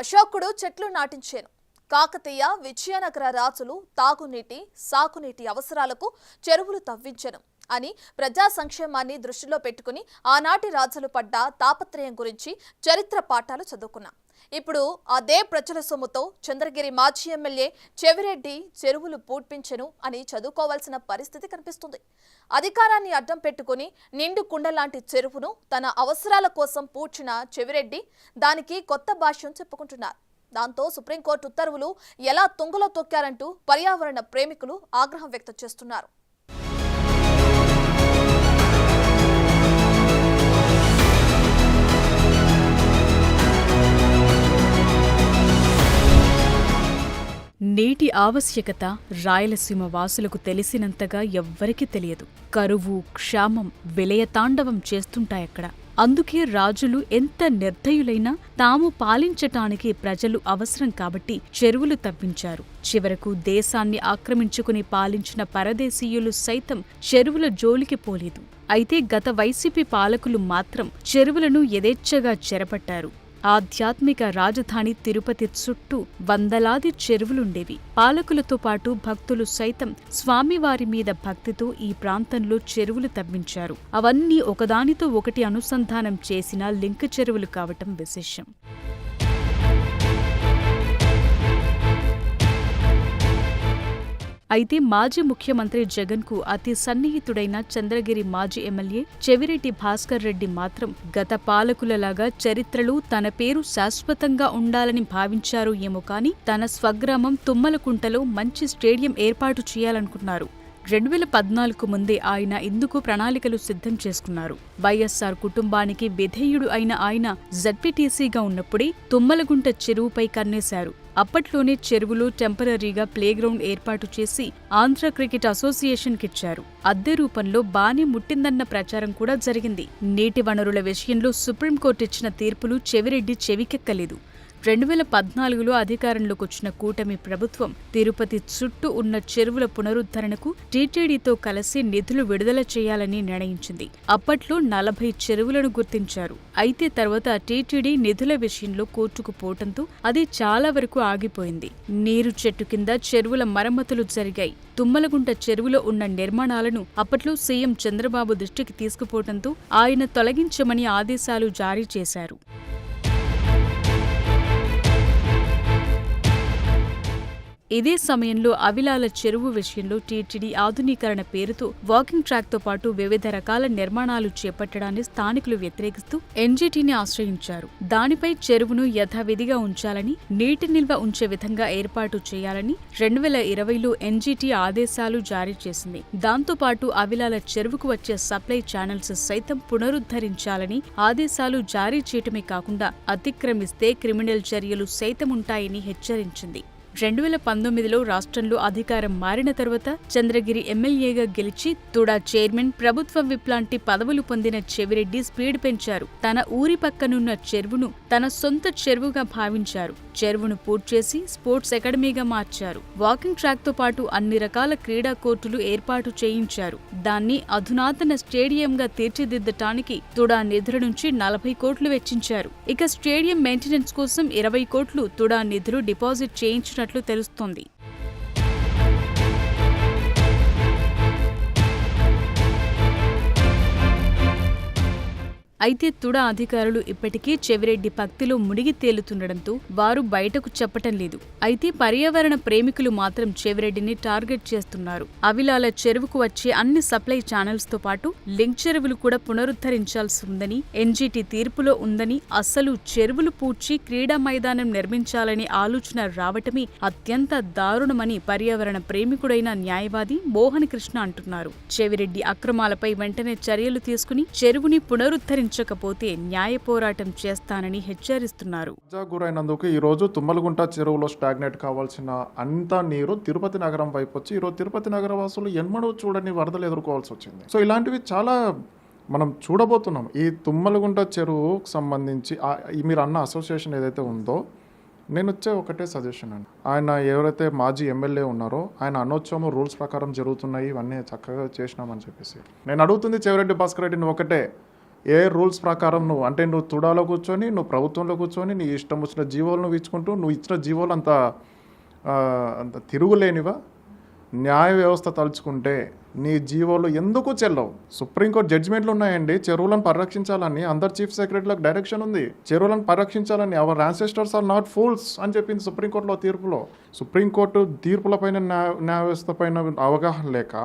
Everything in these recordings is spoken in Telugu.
అశోకుడు చెట్లు నాటించాను. కాకతీయ విజయనగర రాజులు తాగునీటి సాగునీటి అవసరాలకు చెరువులు తవ్వించెను అని ప్రజా సంక్షేమాన్ని దృష్టిలో పెట్టుకుని ఆనాటి రాజులు పడ్డ తాపత్రయం గురించి చరిత్ర పాఠాలు చదువుకున్నాం. ఇప్పుడు అదే ప్రజల సొమ్ముతో చంద్రగిరి మాజీ ఎమ్మెల్యే చెవిరెడ్డి చెరువులు పూడ్పించెను అని చదువుకోవాల్సిన పరిస్థితి కనిపిస్తుంది. అధికారాన్ని అడ్డం పెట్టుకుని నిండు కుండలాంటి చెరువును తన అవసరాల కోసం పూడ్చిన చెవిరెడ్డి దానికి కొత్త భాష్యం చెప్పుకుంటున్నారు. దాంతో సుప్రీంకోర్టు ఉత్తర్వులు ఎలా తుంగలో తొక్కారంటూ పర్యావరణ ప్రేమికులు ఆగ్రహం వ్యక్తం చేస్తున్నారు. నీటి ఆవశ్యకత రాయలసీమ వాసులకు తెలిసినంతగా ఎవ్వరికీ తెలియదు. కరువు, క్షామం విలయతాండవం చేస్తుంటాయక్కడ. అందుకే రాజులు ఎంత నిర్దయులైనా తాము పాలించటానికి ప్రజలు అవసరం కాబట్టి చెరువులు తవ్వించారు. చివరకు దేశాన్ని ఆక్రమించుకుని పాలించిన పరదేశీయులు సైతం చెరువుల జోలికి పోలేదు. అయితే గత వైసీపీ పాలకులు మాత్రం చెరువులను యథేచ్ఛగా చెరపట్టారు. ఆధ్యాత్మిక రాజధాని తిరుపతి చుట్టూ వందలాది చెరువులుండేవి. పాలకులతో పాటు భక్తులు సైతం స్వామివారి మీద భక్తితో ఈ ప్రాంతంలో చెరువులు తవ్వించారు. అవన్నీ ఒకదానితో ఒకటి అనుసంధానం చేసిన లింక్ చెరువులు కావటం విశేషం. అయితే మాజీ ముఖ్యమంత్రి జగన్కు అతి సన్నిహితుడైన చంద్రగిరి మాజీ ఎమ్మెల్యే చెవిరెడ్డి భాస్కర్ రెడ్డి మాత్రం గత పాలకులలాగా చరిత్రలో తన పేరు శాశ్వతంగా ఉండాలని భావించారో ఏమో కానీ తన స్వగ్రామం తుమ్మలకుంటలో మంచి స్టేడియం ఏర్పాటు చేయాలనుకున్నారు. 2014 ముందే ఆయన ఇందుకు ప్రణాళికలు సిద్ధం చేసుకున్నారు. వైఎస్సార్ కుటుంబానికి విధేయుడు అయిన ఆయన జడ్పీటీసీగా ఉన్నప్పుడే తుమ్మలగుంట చెరువుపై కన్నేశారు. అప్పట్లోనే చెరువులో టెంపరరీగా ప్లేగ్రౌండ్ ఏర్పాటు చేసి ఆంధ్ర క్రికెట్ అసోసియేషన్కిచ్చారు. అద్దె రూపంలో బానే ముట్టిందన్న ప్రచారం కూడా జరిగింది. నీటి వనరుల విషయంలో సుప్రీంకోర్టు ఇచ్చిన తీర్పులు చెవిరెడ్డి చెవికెక్కలేదు. 2014లో అధికారంలోకొచ్చిన కూటమి ప్రభుత్వం తిరుపతి చుట్టూ ఉన్న చెరువుల పునరుద్ధరణకు టీటీడీతో కలిసి నిధులు విడుదల చేయాలని నిర్ణయించింది. అప్పట్లో 40 చెరువులను గుర్తించారు. అయితే తర్వాత టీటీడీ నిధుల విషయంలో కోర్టుకు పోవటంతో అది చాలా వరకు ఆగిపోయింది. నీరు చెట్టు కింద చెరువుల మరమ్మతులు జరిగాయి. తుమ్మలగుంట చెరువులో ఉన్న నిర్మాణాలను అప్పట్లో సీఎం చంద్రబాబు దృష్టికి తీసుకుపోవటంతో ఆయన తొలగించమని ఆదేశాలు జారీ చేశారు. ఇదే సమయంలో అవిలాల చెరువు విషయంలో టీటీడీ ఆధునీకరణ పేరుతో వాకింగ్ ట్రాక్తో పాటు వివిధ రకాల నిర్మాణాలు చేపట్టడాన్ని స్థానికులు వ్యతిరేకిస్తూ ఎన్జీటీని ఆశ్రయించారు. దానిపై చెరువును యథావిధిగా ఉంచాలని, నీటి నిల్వ ఉంచే విధంగా ఏర్పాటు చేయాలని 2020లో ఎన్జీటీ ఆదేశాలు జారీ చేసింది. దాంతోపాటు అవిలాల చెరువుకు వచ్చే సప్లై ఛానల్స్ సైతం పునరుద్ధరించాలని ఆదేశాలు జారీ చేయటమే కాకుండా అతిక్రమిస్తే క్రిమినల్ చర్యలు సైతం ఉంటాయని హెచ్చరించింది. 2019లో రాష్ట్రంలో అధికారం మారిన తర్వాత చంద్రగిరి ఎమ్మెల్యేగా గెలిచి తుడా చైర్మన్, ప్రభుత్వ విప్ లాంటి పదవులు పొందిన చెవిరెడ్డి స్పీడ్ పెంచారు. తన ఊరి పక్కనున్న చెరువును తన సొంత చెరువుగా భావించారు. చెరువును పూడ్చేసి స్పోర్ట్స్ అకాడమీగా మార్చారు. వాకింగ్ ట్రాక్తో పాటు అన్ని రకాల క్రీడా కోర్టులు ఏర్పాటు చేయించారు. దాన్ని అధునాతన స్టేడియంగా తీర్చిదిద్దటానికి తుడా నిధుల నుంచి 40 కోట్లు వెచ్చించారు. ఇక స్టేడియం మెయింటెనెన్స్ కోసం 20 కోట్లు తుడా నిధులు డిపాజిట్ చేయించినట్లు తెలుస్తోంది. అయితే తుడా అధికారులు ఇప్పటికీ చెవిరెడ్డి భక్తిలో మునిగి తేలుతుండటంతో వారు బయటకు చెప్పటం లేదు. అయితే పర్యావరణ ప్రేమికులు మాత్రం చెవిరెడ్డిని టార్గెట్ చేస్తున్నారు. అవిలాల చెరువుకు వచ్చే అన్ని సప్లై ఛానల్స్ తో పాటు లింక్ చెరువులు కూడా పునరుద్ధరించాల్సి ఉందని ఎన్జీటీ తీర్పులో ఉందని, అస్సలు చెరువులు పూడ్చి క్రీడా మైదానం నిర్మించాలనే ఆలోచన రావటమే అత్యంత దారుణమని పర్యావరణ ప్రేమికుడైన న్యాయవాది మోహన్ కృష్ణ అంటున్నారు. చెవిరెడ్డి అక్రమాలపై వెంటనే చర్యలు తీసుకుని చెరువుని పునరుద్ధరించకపోతే న్యాయ పోరాటం చేస్తానని హెచ్చరిస్తున్నారు. గురైనందుకు ఈ రోజు తుమ్మలగుంట చెరువులో స్టాగ్నేట్ కావాల్సిన అంత నీరు తిరుపతి నగరం వైపు వచ్చి ఈరోజు తిరుపతి నగర వాసులు ఎన్నడూ చూడని వరదలు ఎదుర్కోవాల్సి వచ్చింది. సో ఇలాంటివి చాలా మనం చూడబోతున్నాం. ఈ తుమ్మలగుంట చెరువుకు సంబంధించి మీరు అన్న అసోసియేషన్ ఏదైతే ఉందో, నేను వచ్చే ఒకటే సజెషన్ అండి. ఆయన ఎవరైతే మాజీ ఎమ్మెల్యే ఉన్నారో ఆయన అనొచ్చామో రూల్స్ ప్రకారం జరుగుతున్నాయి, ఇవన్నీ చక్కగా చేసినామని చెప్పేసి నేను అడుగుతుంది చెవిరెడ్డి భాస్కర్ రెడ్డిని ఒకటే, ఏ రూల్స్ ప్రకారం నువ్వు తుడాలో కూర్చొని నువ్వు ప్రభుత్వంలో కూర్చొని నీ ఇష్టం వచ్చిన జీవోలు నువ్వు ఇచ్చుకుంటూ నువ్వు ఇచ్చిన జీవోలు అంత తిరుగులేనివా? న్యాయ వ్యవస్థ తలుచుకుంటే నీ జీవోలు ఎందుకు చెల్లవు? సుప్రీంకోర్టు జడ్జిమెంట్లు ఉన్నాయండి. చెరువులను పరిరక్షించాలని అందరు చీఫ్ సెక్రటరీలకు డైరెక్షన్ ఉంది. చెరువులను పరిరక్షించాలని our ancestors are not fools అని చెప్పింది సుప్రీంకోర్టులో తీర్పులో. సుప్రీంకోర్టు తీర్పులపైన న్యాయ వ్యవస్థ పైన అవగాహన లేక,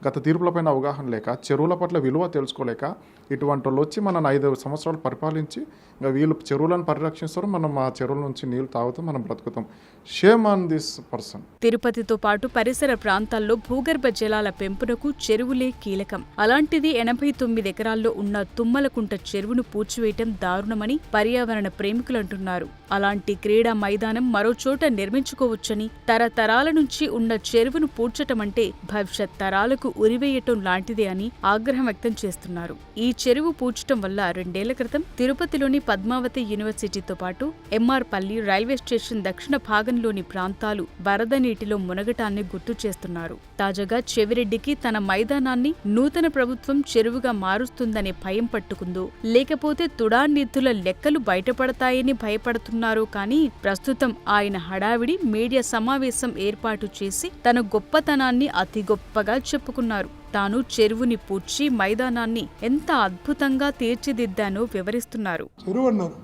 గత తీర్పులపైన అవగాహన లేక, చెరువుల పట్ల విలువ తెలుసుకోలేక ఇటువంటి వాళ్ళు వచ్చి మన 5 సంవత్సరాలు పరిపాలించి ఇంకా వీళ్ళు చెరువులను పరిరక్షిస్తారు, మనం ఆ చెరువుల నుంచి నీళ్లు తాగుతాం, మనం బ్రతుకుతాం. Shame on this person. తిరుపతితో పాటు పరిసర ప్రాంతాల్లో భూగర్భ జలాల పెంపునకు చెరువులే కీలకం. అలాంటిది 89 ఎకరాల్లో ఉన్న తుమ్మలకుంట చెరువును పూడ్చివేయటం దారుణమని పర్యావరణ ప్రేమికులంటున్నారు. అలాంటి క్రీడా మైదానం మరో చోట నిర్మించుకోవచ్చని, తరతరాల నుంచి ఉన్న చెరువును పూడ్చటమంటే భవిష్యత్ తరాలకు ఉరివేయటం లాంటిదే అని ఆగ్రహం వ్యక్తం చేస్తున్నారు. ఈ చెరువు పూడ్చటం వల్ల 2 ఏళ్ల క్రితం తిరుపతిలోని పద్మావతి యూనివర్సిటీతో పాటు ఎంఆర్ పల్లి రైల్వే స్టేషన్ దక్షిణ భాగంలోని ప్రాంతాలు వరద నీటిలో మునగటాన్ని గుర్తు చేస్తున్నారు. తాజాగా చెవిరెడ్డికి తన మైదానాన్ని నూతన ప్రభుత్వం చెరువుగా మారుస్తుందనే భయం పట్టుకుందో, లేకపోతే తుడా నిధుల లెక్కలు బయటపడతాయని భయపడుతున్నారో కానీ ప్రస్తుతం ఆయన హడావిడి మీడియా సమావేశం ఏర్పాటు చేసి తన గొప్పతనాన్ని అతి గొప్పగా చెప్పుకున్నారు. తాను చెరువుని పూడ్చి మైదానాన్ని ఎంత అద్భుతంగా తీర్చిదిద్దానో వివరిస్తున్నారు. చెరువు అన్నారు,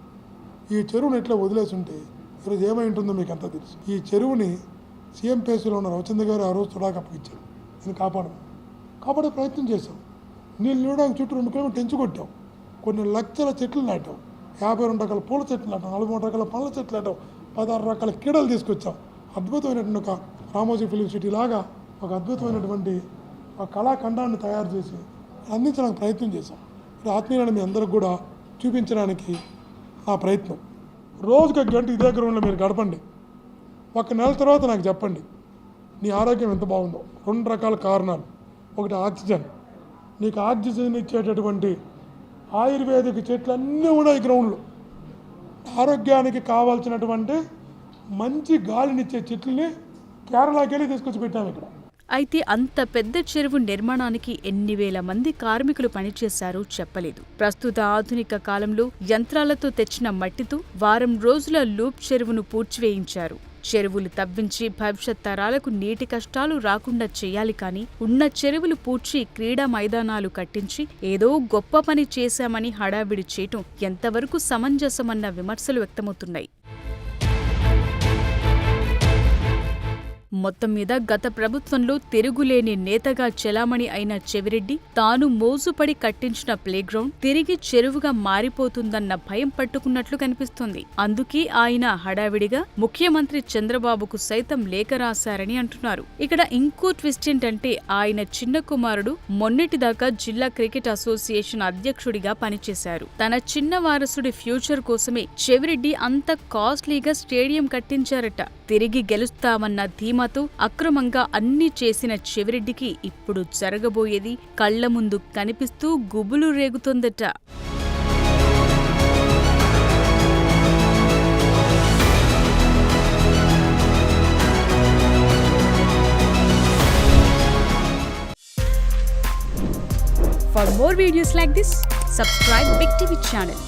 ఈ చెరువుని ఎట్లా వదిలేసి ఉంటే ఈరోజు ఏమై ఉంటుందో మీకు అంతా తెలుసు. ఈ చెరువుని సీఎం పేసులో ఉన్న రవిచంద్ర గారు ఆ రోజు తుడాకు అప్పగించారు. నేను కాపాడే ప్రయత్నం చేశాం. నీళ్ళు ఇవ్వడానికి చుట్టూ 2 కిలోమీటర్లు తెంచుకొట్టాం. కొన్ని లక్షల చెట్లు నాటాం. 52 రకాల పూల చెట్లు నాటాం, 43 రకాల పండ్ల చెట్లు నాటాం, 16 రకాల క్రీడలు తీసుకొచ్చాం. అద్భుతమైనటువంటి ఒక రామోజీ ఫిలిం సిటీ లాగా ఒక అద్భుతమైనటువంటి ఆ కళాఖండాన్ని తయారు చేసి అందించడానికి ప్రయత్నం చేశాం. ఆత్మీయులను మీ అందరికి కూడా చూపించడానికి ఆ ప్రయత్నం. రోజుకి 1 గంట ఇదే గ్రౌండ్లో మీరు గడపండి. 1 నెల తర్వాత నాకు చెప్పండి నీ ఆరోగ్యం ఎంత బాగుందో. 2 రకాల కారణాలు. ఒకటి ఆక్సిజన్. నీకు ఆక్సిజన్ ఇచ్చేటటువంటి ఆయుర్వేదిక చెట్లు అన్నీ ఉన్నాయి గ్రౌండ్లో. ఆరోగ్యానికి కావాల్సినటువంటి మంచి గాలినిచ్చే చెట్లని కేరళకి వెళ్ళి తీసుకొచ్చి పెట్టాము ఇక్కడ. అయితే అంత పెద్ద చెరువు నిర్మాణానికి ఎన్ని వేల మంది కార్మికులు పనిచేశారో చెప్పలేదు. ప్రస్తుత ఆధునిక కాలంలో యంత్రాలతో తెచ్చిన మట్టితో వారం రోజుల లూప్ చెరువును పూడ్చివేయించారు. చెరువులు తవ్వించి భవిష్యత్ తరాలకు నీటి కష్టాలు రాకుండా చేయాలి కానీ ఉన్న చెరువులు పూడ్చి క్రీడా మైదానాలు కట్టించి ఏదో గొప్ప పని చేశామని హడావిడి చేయటం ఎంతవరకు సమంజసమన్న విమర్శలు వ్యక్తమవుతున్నాయి. మొత్తం మీద గత ప్రభుత్వంలో తిరుగులేని నేతగా చెలామణి అయిన చెవిరెడ్డి తాను మోజుపడి కట్టించిన ప్లేగ్రౌండ్ తిరిగి చెరువుగా మారిపోతుందన్న భయం పట్టుకున్నట్లు కనిపిస్తోంది. అందుకే ఆయన హడావిడిగా ముఖ్యమంత్రి చంద్రబాబుకు సైతం లేఖ రాశారని అంటున్నారు. ఇక్కడ ఇంకో ట్విస్ట్ ఏంటంటే ఆయన చిన్న కుమారుడు మొన్నటిదాకా జిల్లా క్రికెట్ అసోసియేషన్ అధ్యక్షుడిగా పనిచేశారు. తన చిన్న వారసుడి ఫ్యూచర్ కోసమే చెవిరెడ్డి అంత కాస్ట్లీగా స్టేడియం కట్టించారట. తిరిగి గెలుస్తామన్న ధీమాతో అక్రమంగా అన్నీ చేసిన చెవిరెడ్డికి ఇప్పుడు జరగబోయేది కళ్ల ముందు కనిపిస్తూ గుబులు రేగుతోందట. For more videos like this, subscribe Big TV channel.